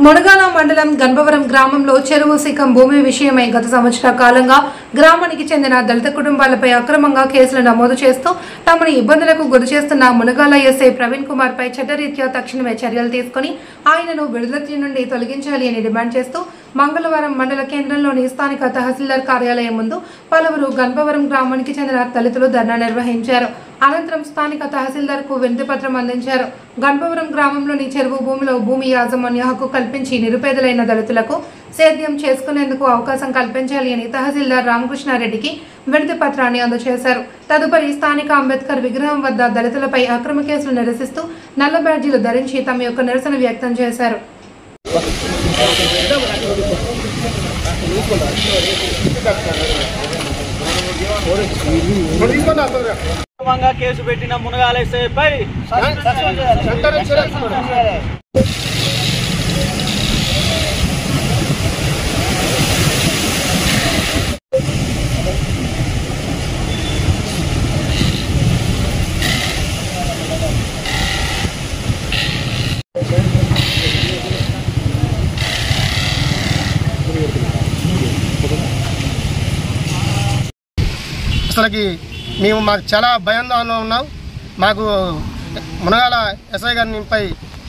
మునగాల మండలం గణపవరం గ్రామంలో చెరువు శిఖం భూమి విషయమై గత సంవత్సర కాలంగా గ్రామానికి చెందిన దళిత కుటుంబాలపై అక్రమంగా కేసులు నమోదు చేస్తూ తమను ఇబ్బందులకు గురి చేస్తున్న మునగాల ఎస్ఐ ప్రవీణ్ కుమార్ పై చట్టరీత్యా తక్షణమే చర్యలు తీసుకుని ఆయనను విడుదల నుండి తొలగించాలి అని డిమాండ్ చేస్తూ మంగళవారం మండల కేంద్రంలోని స్థానిక తహసీల్దార్ కార్యాలయం ముందు పలువురు గణపవరం గ్రామానికి చెందిన దళితులు ధర్నా నిర్వహించారు. అనంతరం స్థానిక తహసీల్దార్ కు వినతి పత్రం అందించారు. గణపవరం గ్రామంలోని చెరువు భూమిలో భూమి యాజమాన్య హక్కు కల్పించి నిరుపేదలైన దళితులకు సేద్యం చేసుకునేందుకు అవకాశం కల్పించాలి అని తహసీల్దార్ రామకృష్ణారెడ్డికి వినతి పత్రాన్ని అందజేశారు. తదుపరి స్థానిక అంబేద్కర్ విగ్రహం వద్ద దళితులపై అక్రమ కేసులు నిరసిస్తూ నల్ల బ్యాడ్జీలు ధరించి తమ యొక్క నిరసన వ్యక్తం చేశారు. కేసు పెట్టిన మునగాల ఎస్ఐపై అసలుకి మేము మాకు చాలా భయంగా ఉన్నాం. మాకు మునగాల ఎస్ఐ గారిపై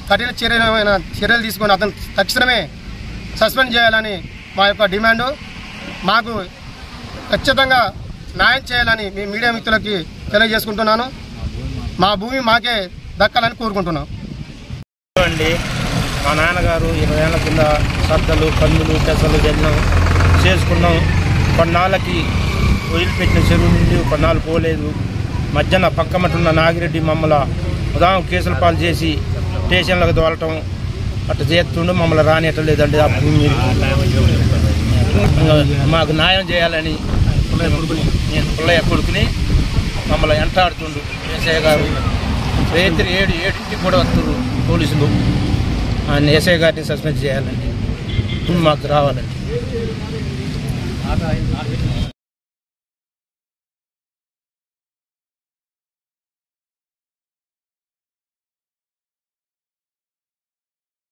కఠిన చర్యలు తీసుకొని అతను తక్షణమే సస్పెండ్ చేయాలని మా యొక్క డిమాండు. మాకు ఖచ్చితంగా న్యాయం చేయాలని మీ మీడియా మిత్రులకి తెలియజేసుకుంటున్నాను. మా భూమి మాకే దక్కాలని కోరుకుంటున్నాం. మా నాన్నగారు 20 ఏళ్ల కింద సద్దలు కందులు పెసలు జన్నం చేసుకున్నాం. కొన్నాళ్ళకి వదిలిపెట్టిన చెరువు నుండి కొన్నాళ్ళు పోలేదు. మధ్యాహ్న పక్కమటున్న నాగిరెడ్డి మమ్మల్ని ఉదాహరణ కేసుల పాలు చేసి స్టేషన్లకు దోలటం అట్లా చేస్తుండే మమ్మల్ని రానియట్లేదండి. ఆ భూమి మాకు న్యాయం చేయాలని నేను పుల్లయ్య కొడుకుని మమ్మల్ని ఎంటాడుతుండు ఎస్ఐ గారు. రైతులు 7 కూడా వస్తున్నారు పోలీసులు. ఆయన ఎస్ఐ గారిని సస్పెండ్ చేయాలండి. మాకు రావాలండి.